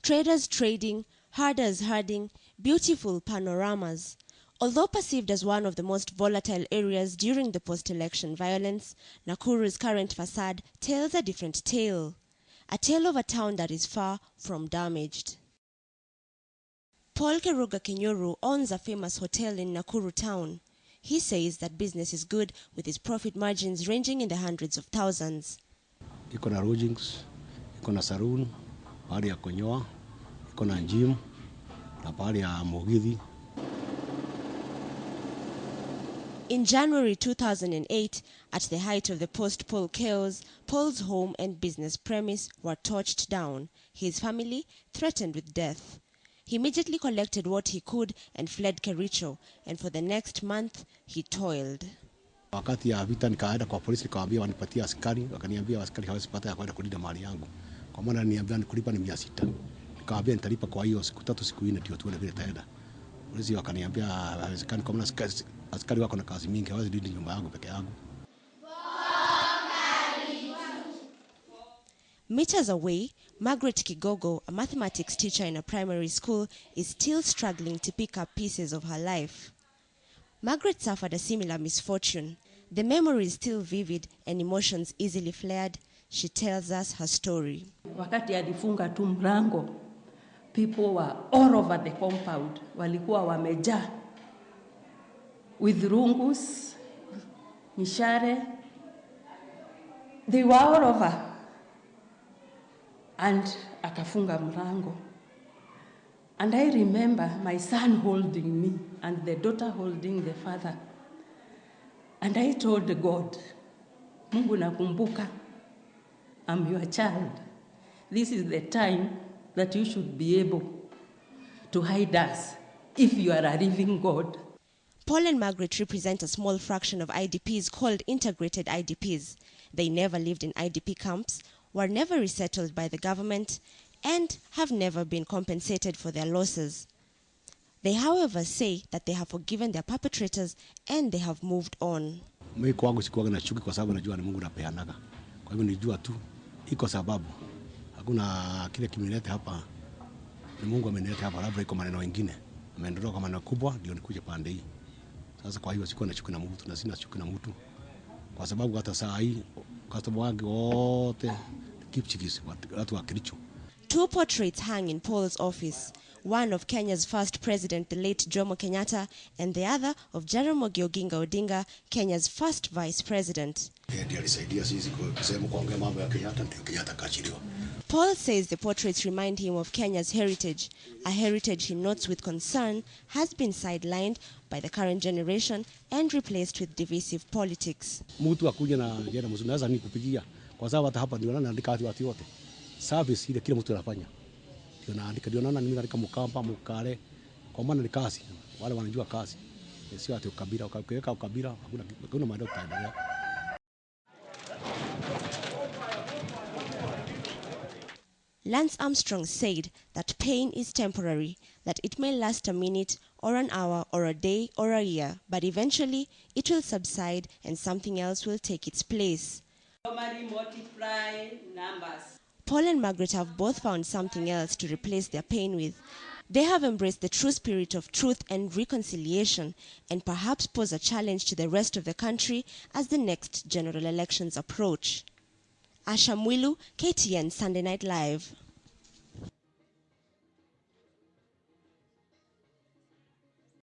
Traders trading, herders herding, beautiful panoramas. Although perceived as one of the most volatile areas during the post-election violence, Nakuru's current facade tells a different tale. A tale of a town that is far from damaged. Paul Keruga Kinyuru owns a famous hotel in Nakuru town. He says that business is good with his profit margins ranging in the hundreds of thousands. Iko na lodgings, iko na saloon, pahali ya kunyoa, iko na gym, na pahali ya mugithi. In January 2008, at the height of the post-poll chaos, Paul's home and business premise were torched down, his family threatened with death. He immediately collected what he could and fled Kericho, and for the next month, he toiled. Wakati ya vita nikaenda kwa polisi nikawaambia wanipatie askari, wakaniambia askari hawezi pata ya kwenda kulinda mali yangu. Kwa maana niambia nikulipa ni 600. Nikawaambia nitalipa kwa hiyo siku 3 siku 4 ndio tuone vile taenda. Polisi wakaniambia haiwezekani kwa maana askari wako na kazi mingi, hawezi linda nyumba yangu peke yangu. Meters away, Margaret Kigogo, a mathematics teacher in a primary school, is still struggling to pick up pieces of her life. Margaret suffered a similar misfortune. The memory is still vivid and emotions easily flared. She tells us her story. Wakati alifunga tu mlango, people were all over the compound. Walikuwa wamejaa with rungus, mishare. They were all over. And akafunga mlango. And I remember my son holding me and the daughter holding the father. And I told God, Mungu nakumbuka, I'm your child. This is the time that you should be able to hide us if you are a living God. Paul and Margaret represent a small fraction of IDPs called integrated IDPs. They never lived in IDP camps, were never resettled by the government, and have never been compensated for their losses. They, however, say that they have forgiven their perpetrators and they have moved on. Mimi kwangu sikuwa na chuki kwa sababu najua ni Mungu anapeanaga. Kwa hivyo nijua tu iko sababu. Hakuna kile kimeleta hapa. Ni Mungu amenileta hapa, labda iko maneno mengine. Ameniondoa kwa maneno kubwa ndio nikuje pande hii. Sasa kwa hiyo sikuwa na chuki na mtu na sina chuki na mtu. Kwa sababu hata saa hii customer wangu wote kipchikisi watu wa Kericho. Two portraits hang in Paul's office, one of Kenya's first president, the late Jomo Kenyatta, and the other of Jaramogi Oginga Odinga, Kenya's first vice president. Paul says the portraits remind him of Kenya's heritage, a heritage he notes with concern has been sidelined by the current generation and replaced with divisive politics. Mtu akuja na jana mzuri naweza nikupigia kwa sababu hata hapa ndio naandika watu wote. Service ile kila mtu anafanya. Ndio naandika ndio naona mimi naandika Mkamba, Mkale. Kwa maana ni kazi. Wale wanajua kazi. Sio ati ukabila, ukiweka ukabila hakuna maendeleo tutaendelea. Lance Armstrong said that pain is temporary, that it may last a minute or an hour or a day or a year, but eventually it will subside and something else will take its place. Normally multiply numbers. Paul and Margaret have both found something else to replace their pain with. They have embraced the true spirit of truth and reconciliation and perhaps pose a challenge to the rest of the country as the next general elections approach. Asha Mwilu, KTN Sunday Night Live.